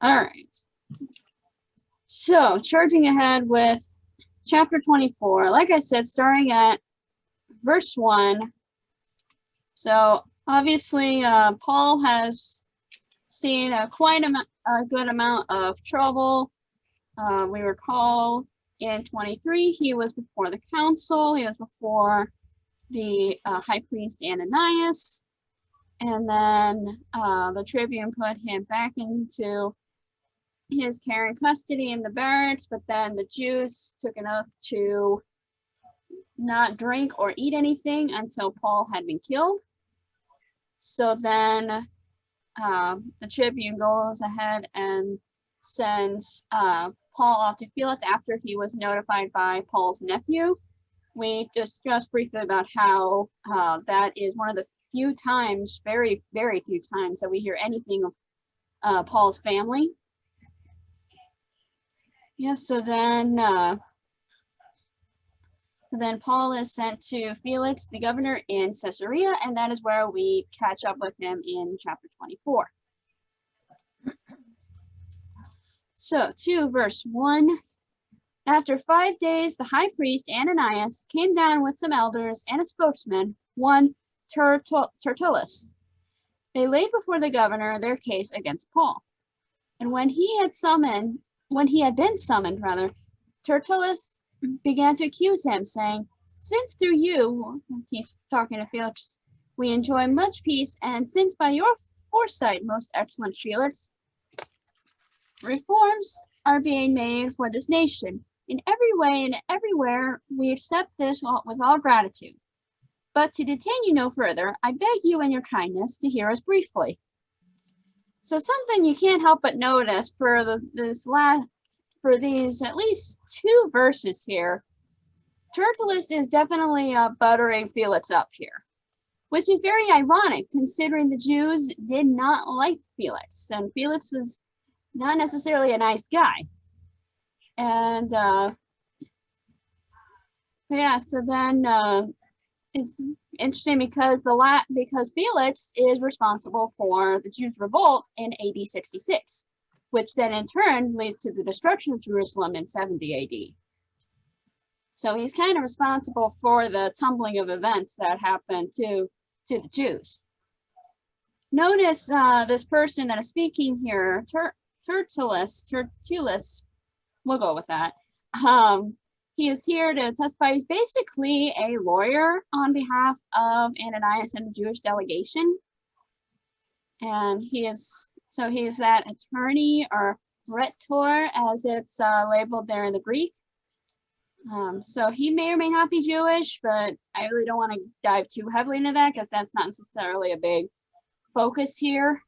All right. So, charging ahead with chapter 24, like I said, starting at verse 1. So, obviously, Paul has seen a good amount of trouble. We recall in 23, he was before the council, he was before the high priest Ananias, and then the tribune put him back into his care and custody in the barracks, but then the Jews took an oath to not drink or eat anything until Paul had been killed. So then the tribune goes ahead and sends Paul off to Felix after he was notified by Paul's nephew. We discussed briefly about how that is one of the few times, very, very few times, that we hear anything of Paul's family. Yeah, so then Paul is sent to Felix, the governor in Caesarea, and that is where we catch up with him in chapter 24. So, to verse 1. After 5 days, the high priest Ananias came down with some elders and a spokesman, one Tertullus. They laid before the governor their case against Paul. And when he had been summoned, Tertullus began to accuse him, saying, "Since through you," he's talking to Felix, "we enjoy much peace, and since by your foresight, most excellent Felix, reforms are being made for this nation, in every way and everywhere, we accept this with all gratitude. But to detain you no further, I beg you in your kindness to hear us briefly." So something you can't help but notice for these at least 2 verses here, Tertullus is definitely buttering Felix up here, which is very ironic considering the Jews did not like Felix, and Felix was not necessarily a nice guy. And yeah, so then it's interesting because Felix is responsible for the Jews' revolt in AD 66, which then in turn leads to the destruction of Jerusalem in 70 AD. So he's kind of responsible for the tumbling of events that happened to the Jews. Notice this person that is speaking here, Tertullus, we'll go with that. He is here to testify. He's basically a lawyer on behalf of Ananias and the Jewish delegation. And he's that attorney, or rhetor, as it's labeled there in the Greek. So he may or may not be Jewish, but I really don't want to dive too heavily into that because that's not necessarily a big focus here.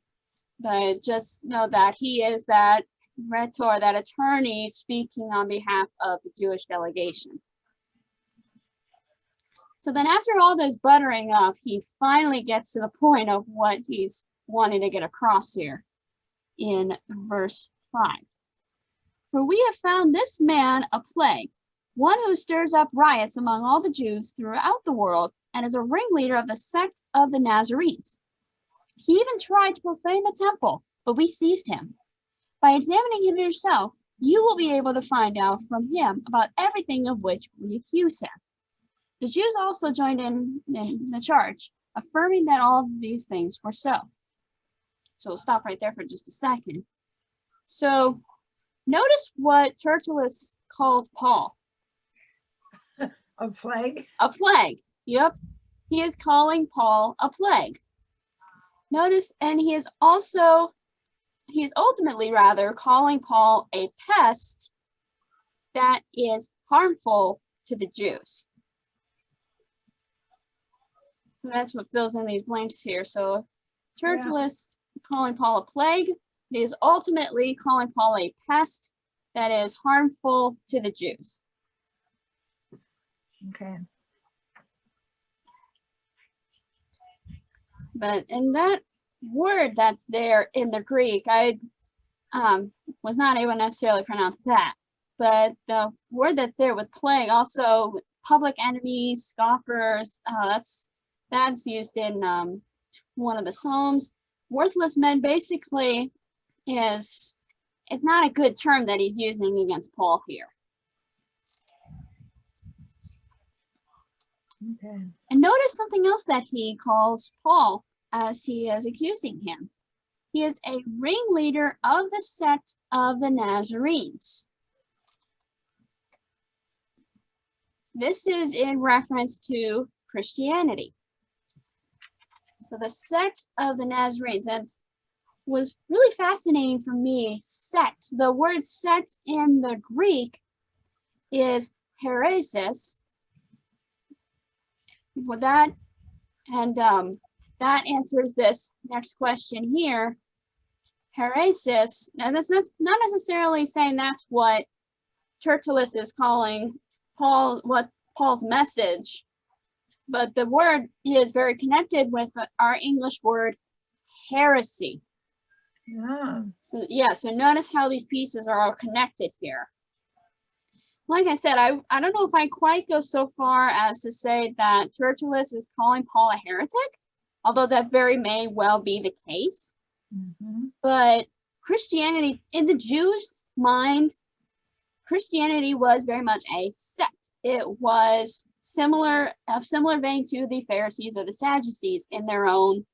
But just know that he is that rhetor, that attorney speaking on behalf of the Jewish delegation. So then after all this buttering up, he finally gets to the point of what he's wanting to get across here in verse 5. "For we have found this man a plague, one who stirs up riots among all the Jews throughout the world and is a ringleader of the sect of the Nazarenes. He even tried to profane the temple, but we seized him. By examining him yourself, you will be able to find out from him about everything of which we accuse him." The Jews also joined in the charge, affirming that all of these things were so. So we'll stop right there for just a second. So notice what Tertullus calls Paul. A plague? A plague. Yep. He is calling Paul a plague. Notice, and he is ultimately calling Paul a pest that is harmful to the Jews. So that's what fills in these blanks here. So Tertullus calling Paul a plague, he is ultimately calling Paul a pest that is harmful to the Jews. Okay. But in that word that's there in the Greek, I was not able to necessarily pronounce that. But the word that's there with plague, also public enemies, scoffers, that's used in one of the Psalms. Worthless men basically is it's not a good term that he's using against Paul here. Okay. And notice something else that he calls Paul as he is accusing him. He is a ringleader of the sect of the Nazarenes. This is in reference to Christianity. So the sect of the Nazarenes, that was really fascinating for me. Sect, the word sect in the Greek is heresis. With that, and that answers this next question here. Heresis, and that's not necessarily saying that's what Tertullus is calling Paul, what Paul's message, but the word is very connected with our English word heresy. Yeah. So yeah, so notice how these pieces are all connected here. Like I said, I don't know if I quite go so far as to say that Tertullus is calling Paul a heretic, although that very may well be the case. Mm-hmm. But Christianity, in the Jews' mind, Christianity was very much a sect. It was similar vein to the Pharisees or the Sadducees in their own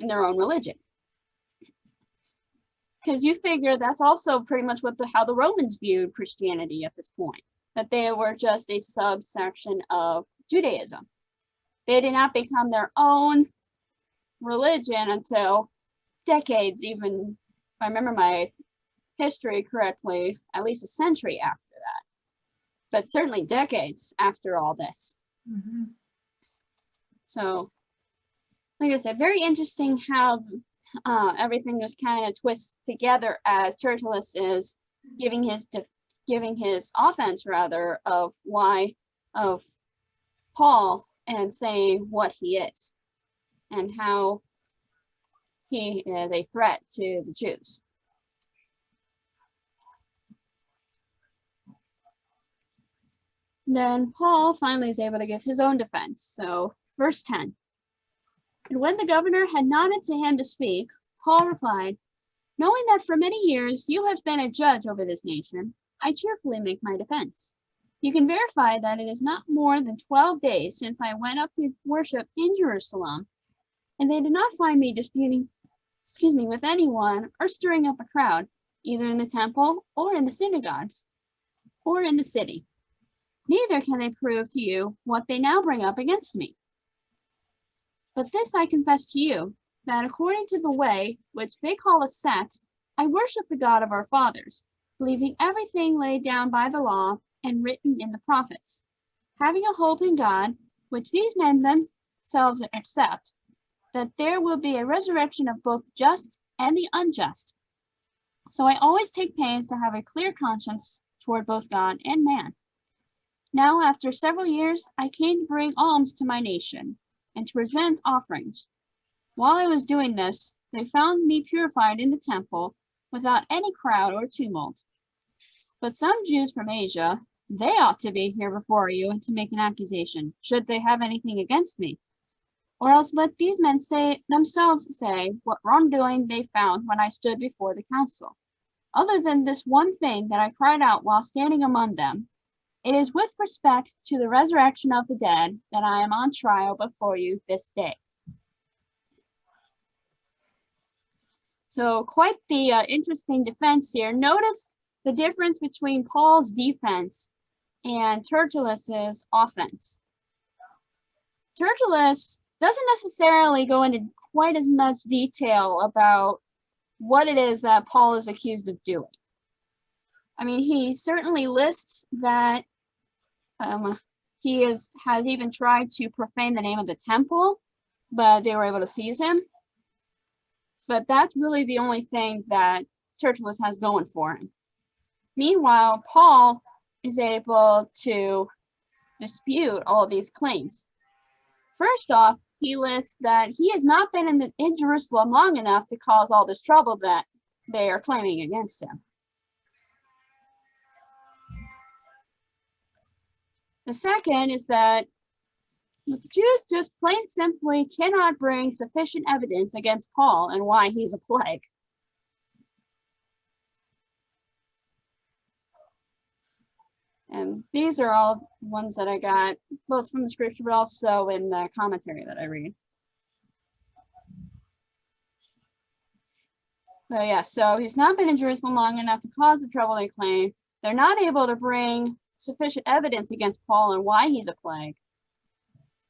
religion. Because you figure that's also pretty much how the Romans viewed Christianity at this point, that they were just a subsection of Judaism. They did not become their own religion until decades, even if I remember my history correctly, at least a century after that, but certainly decades after all this. Mm-hmm. So, like I said, very interesting how everything just kind of twists together as Tertullus is giving his offense rather of Paul and saying what he is and how he is a threat to the Jews. Then Paul finally is able to give his own defense. So, verse 10. And when the governor had nodded to him to speak, Paul replied, knowing that for many years you have been a judge over this nation, I cheerfully make my defense. You can verify that it is not more than 12 days since I went up to worship in Jerusalem, and they did not find me disputing, with anyone or stirring up a crowd, either in the temple or in the synagogues or in the city. Neither can they prove to you what they now bring up against me. But this I confess to you, that according to the way which they call a sect, I worship the God of our fathers, believing everything laid down by the law and written in the prophets, having a hope in God, which these men themselves accept, that there will be a resurrection of both just and the unjust. So I always take pains to have a clear conscience toward both God and man. Now, after several years, I came to bring alms to my nation, and to present offerings. While I was doing this, they found me purified in the temple, without any crowd or tumult. But some Jews from Asia, they ought to be here before you and to make an accusation, should they have anything against me. Or else let these men themselves say what wrongdoing they found when I stood before the council. Other than this one thing that I cried out while standing among them, it is with respect to the resurrection of the dead that I am on trial before you this day. So quite the interesting defense here. Notice the difference between Paul's defense and Tertullus's offense. Tertullus doesn't necessarily go into quite as much detail about what it is that Paul is accused of doing. I mean, he certainly lists that he has even tried to profane the name of the temple, but they were able to seize him. But that's really the only thing that Tertullus has going for him. Meanwhile, Paul is able to dispute all of these claims. First off, he lists that he has not been in Jerusalem long enough to cause all this trouble that they are claiming against him. The second is that the Jews just plain simply cannot bring sufficient evidence against Paul and why he's a plague. And these are all ones that I got both from the scripture, but also in the commentary that I read. But yeah, so he's not been in Jerusalem long enough to cause the trouble they claim. They're not able to bring sufficient evidence against Paul and why he's a plague.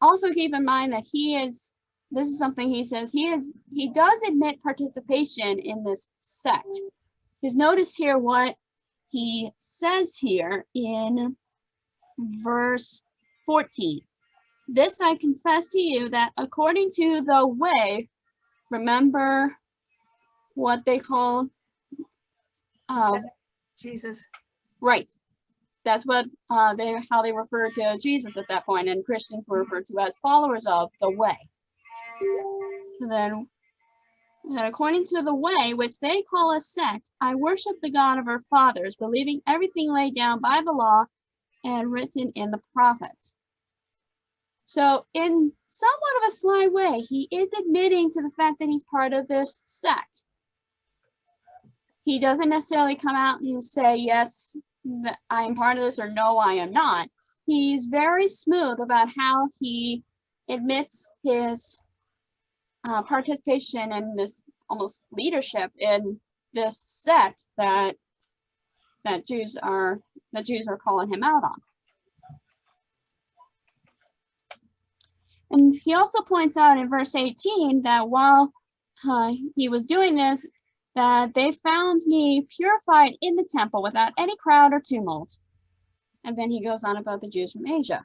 Also keep in mind that this is something he says, he does admit participation in this sect. Because notice here what he says here in verse 14. This I confess to you that according to the way, remember what they call Jesus. Right. That's what how they referred to Jesus at that point, and Christians were referred to as followers of the way. And then according to the way, which they call a sect, I worship the God of our fathers, believing everything laid down by the law and written in the prophets. So in somewhat of a sly way, he is admitting to the fact that he's part of this sect. He doesn't necessarily come out and say, yes, I am part of this, or no, I am not. He's very smooth about how he admits his participation in this almost leadership in this sect that Jews are calling him out on. And he also points out in verse 18 that while he was doing this, that they found me purified in the temple without any crowd or tumult. And then he goes on about the Jews from Asia.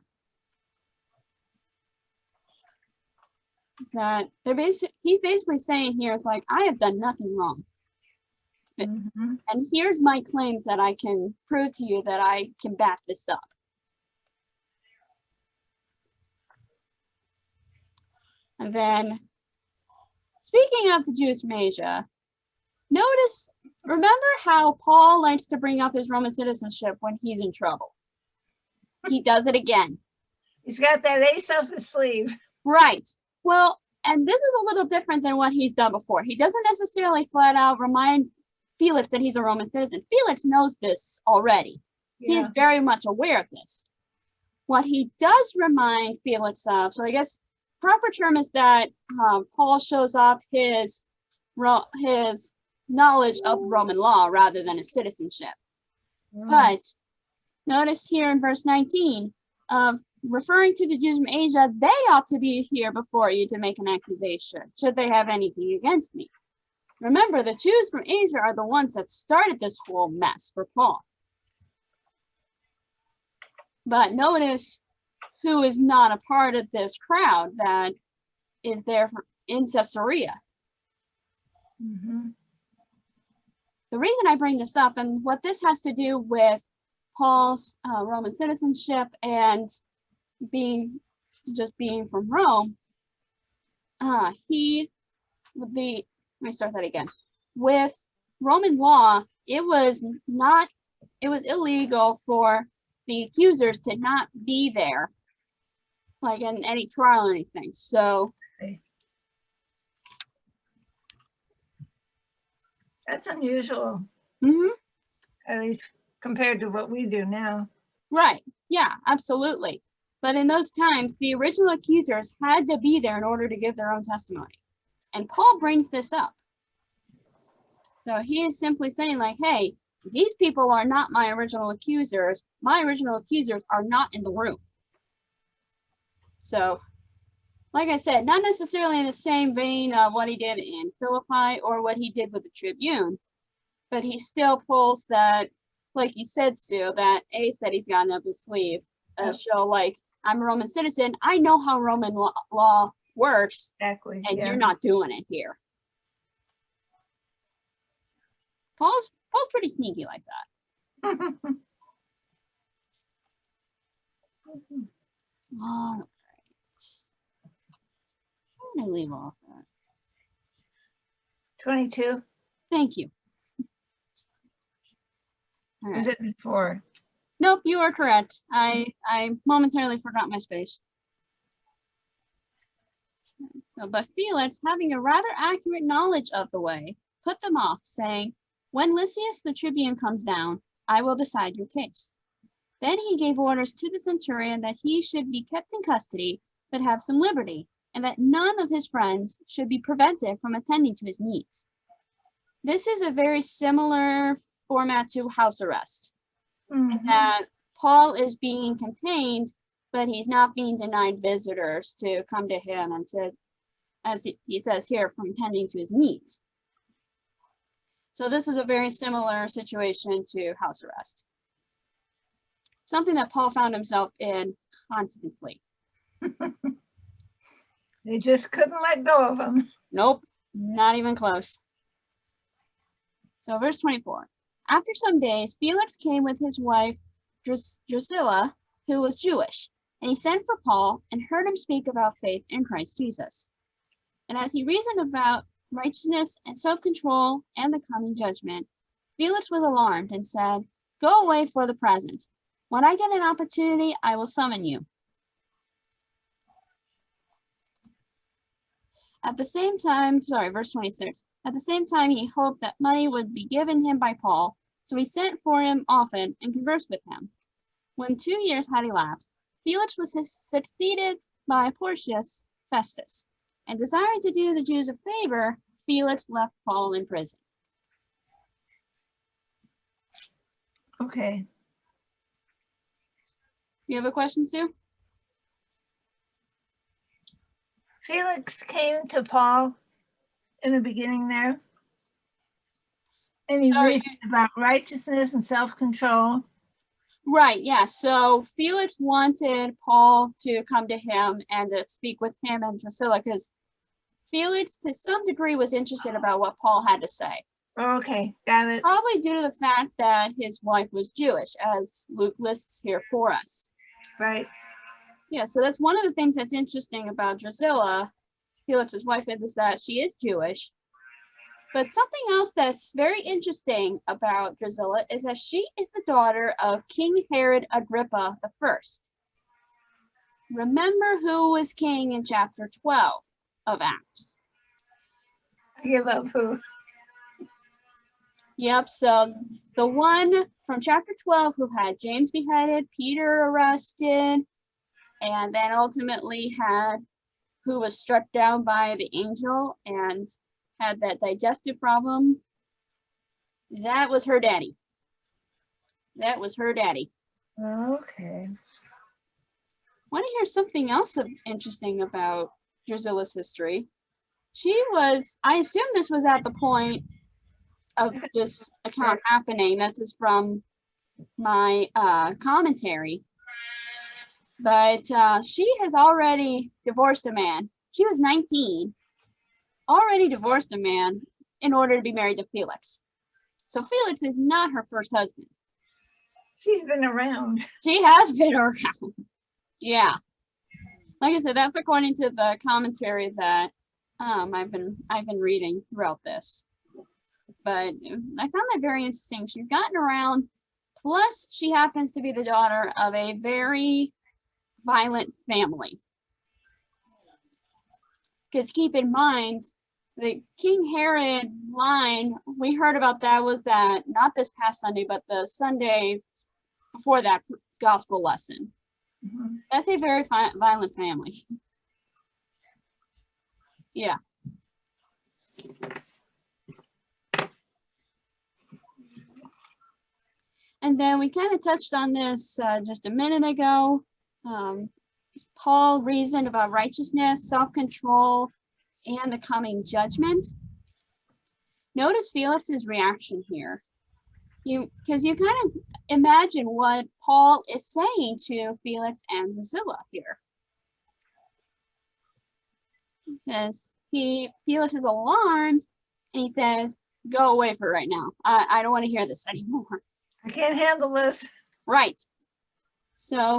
That he's basically saying here is like, I have done nothing wrong. Mm-hmm. And here's my claims that I can prove to you that I can back this up. And then, speaking of the Jews from Asia, remember how Paul likes to bring up his Roman citizenship when he's in trouble. He does it again. He's got that ace up his sleeve. Right. Well, and this is a little different than what he's done before. He doesn't necessarily flat out remind Felix that he's a Roman citizen. Felix knows this already. Yeah. He is very much aware of this. What he does remind Felix of, so I guess proper term is that Paul shows off his knowledge of Roman law rather than his citizenship. Mm. But notice here in verse 19, referring to the Jews from Asia, they ought to be here before you to make an accusation, should they have anything against me. Remember, the Jews from Asia are the ones that started this whole mess for Paul. But notice who is not a part of this crowd that is there in Caesarea. Mm-hmm. The reason I bring this up, and what this has to do with Paul's Roman citizenship and being from Rome, let me start that again. With Roman law, it was illegal for the accusers to not be there, like in any trial or anything. So that's unusual. Mm-hmm. At least compared to what we do now. Right. Yeah, absolutely. But in those times, the original accusers had to be there in order to give their own testimony. And Paul brings this up. So he is simply saying like, hey, these people are not my original accusers. My original accusers are not in the room. So, like I said, not necessarily in the same vein of what he did in Philippi or what he did with the Tribune, but he still pulls that, like you said, Sue, that ace that he's gotten up his sleeve. Show like, I'm a Roman citizen. I know how Roman law works. Exactly. And you're not doing it here. Paul's pretty sneaky like that. All right. How did I leave off that? 22. Thank you. All right. Is it before? Nope, you are correct. I momentarily forgot my space. So, but Felix, having a rather accurate knowledge of the way, put them off, saying, when Lysias the Tribune comes down, I will decide your case. Then he gave orders to the centurion that he should be kept in custody, but have some liberty, and that none of his friends should be prevented from attending to his needs. This is a very similar format to house arrest, in that Paul is being contained, but he's not being denied visitors to come to him and to, as he says here, from tending to his needs. So this is a very similar situation to house arrest. Something that Paul found himself in constantly. They just couldn't let go of him. Nope, not even close. So verse 24. After some days, Felix came with his wife Drusilla, who was Jewish, and he sent for Paul and heard him speak about faith in Christ Jesus. And as he reasoned about righteousness and self-control and the coming judgment, Felix was alarmed and said, "Go away for the present. When I get an opportunity, I will summon you." At the same time, verse 26. At the same time, he hoped that money would be given him by Paul, so he sent for him often and conversed with him. When 2 years had elapsed, Felix was succeeded by Porcius Festus, and desiring to do the Jews a favor, Felix left Paul in prison. Okay. You have a question, Sue? Felix came to Paul in the beginning there, and he reasoned about righteousness and self-control. Right, yeah. So Felix wanted Paul to come to him and to speak with him and Drusilla, because Felix, to some degree, was interested about what Paul had to say. Okay, got it. Probably due to the fact that his wife was Jewish, as Luke lists here for us. Right. Yeah, so that's one of the things that's interesting about Drusilla, Felix's wife, is that she is Jewish. But something else that's very interesting about Drusilla is that she is the daughter of King Herod Agrippa I. Remember who was king in chapter 12 of Acts? I give up who? Yep, so the one from chapter 12 who had James beheaded, Peter arrested, and then ultimately who was struck down by the angel and had that digestive problem. That was her daddy. That was her daddy. Okay. Want to hear something else interesting about Drusilla's history? She was, I assume this was at the point of this account happening. This is from my commentary. But she has already divorced a man. She was 19, already divorced a man in order to be married to Felix. So Felix is not her first husband. She's been around. She has been around. Yeah. Like I said, that's according to the commentary that I've been reading throughout this. But I found that very interesting. She's gotten around. Plus, she happens to be the daughter of a very violent family. Because keep in mind, the King Herod line, we heard about that, was that not this past Sunday, but the Sunday before that gospel lesson. Mm-hmm. That's a very violent family. Yeah. And then we kind of touched on this just a minute ago. Paul reasoned about righteousness, self-control, and the coming judgment. Notice Felix's reaction here. Because you kind of imagine what Paul is saying to Felix and Drusilla here. Because Felix is alarmed, and he says, "Go away for right now. I don't want to hear this anymore. I can't handle this." Right. So,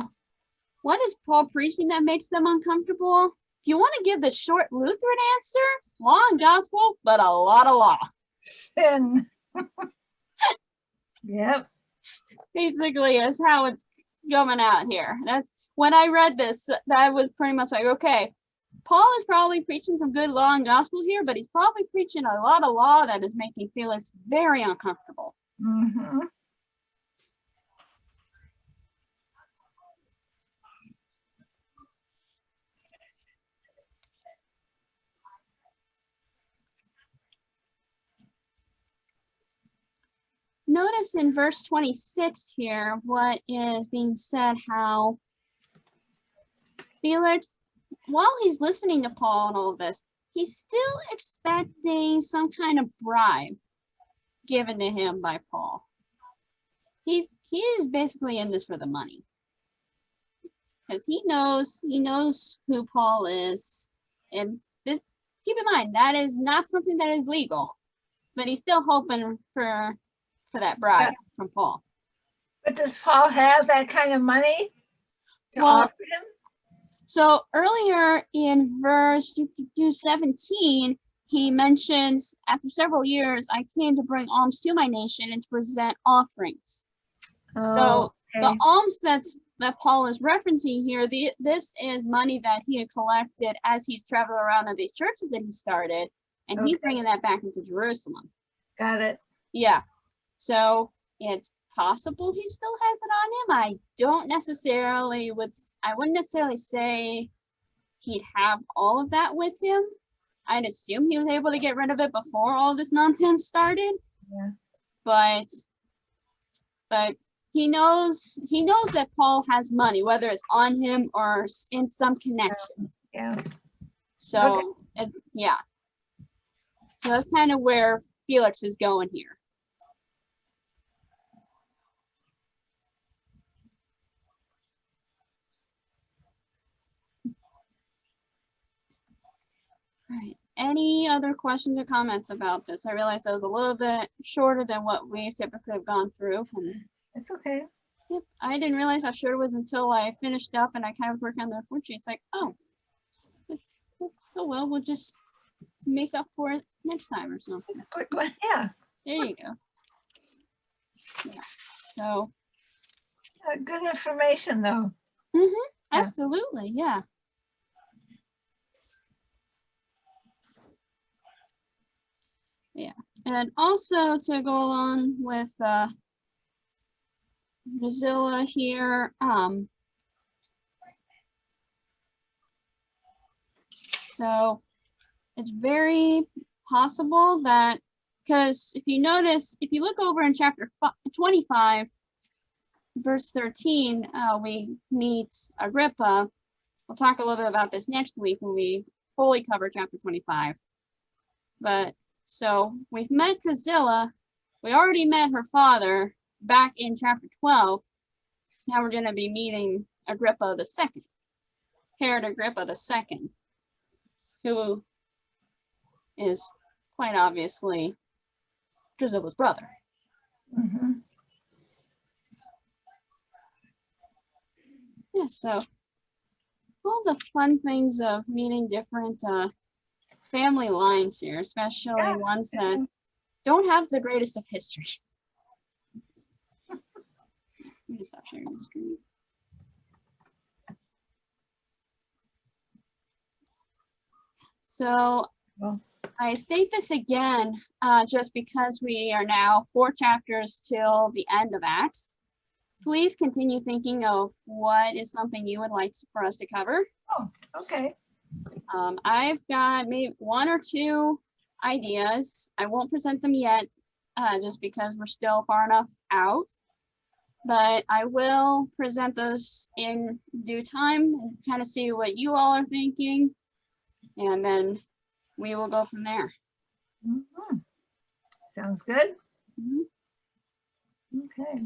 what is Paul preaching that makes them uncomfortable? If you want to give the short Lutheran answer, law and gospel, but a lot of law. Sin. Yep. Basically, is how it's coming out here. That's when I read this, that was pretty much like, okay, Paul is probably preaching some good law and gospel here, but he's probably preaching a lot of law that is making Felix very uncomfortable. Mm-hmm. notice in verse 26 here what is being said, how Felix, while he's listening to Paul and all of this, he's still expecting some kind of bribe given to him by Paul. He is basically in this for the money, because he knows who Paul is, and this, keep in mind, that is not something that is legal, but he's still hoping for that bribe from Paul. But does Paul have that kind of money to offer him? So earlier in verse 17, he mentions, after several years, I came to bring alms to my nation and to present offerings. So the alms that Paul is referencing here, this is money that he had collected as he's traveling around in these churches that he started, and he's bringing that back into Jerusalem. Got it. Yeah. So it's possible he still has it on him. I wouldn't necessarily say he'd have all of that with him. I'd assume he was able to get rid of it before all this nonsense started. Yeah. But he knows that Paul has money, whether it's on him or in some connection. Yeah. So it's, yeah. So that's kind of where Felix is going here. All right. Any other questions or comments about this? I realized that was a little bit shorter than what we typically have gone through. And it's okay. Yep, I didn't realize how short it was until I finished up and I kind of worked on the report sheet. It's like, oh well, we'll just make up for it next time or something. Quick one, yeah. There you go. Yeah. So. Good information, though. Mm-hmm. Absolutely, yeah. Yeah, and also to go along with Drusilla here, so it's very possible that, because if you notice, if you look over in chapter 25, verse 13, we meet Agrippa. We'll talk a little bit about this next week when we fully cover chapter 25. But so we've met Drusilla. We already met her father back in chapter 12. Now we're going to be meeting Agrippa II, Herod Agrippa II, who is quite obviously Drusilla's brother. Mm-hmm. Yeah, so all the fun things of meeting different family lines here, especially ones that don't have the greatest of histories. Let me stop sharing the screen. So I state this again, just because we are now 4 chapters till the end of Acts. Please continue thinking of what is something you would like for us to cover. Oh, okay. I've got maybe 1 or 2 ideas. I won't present them yet, just because we're still far enough out. But I will present those in due time and kind of see what you all are thinking. And then we will go from there. Mm-hmm. Sounds good. Mm-hmm. Okay.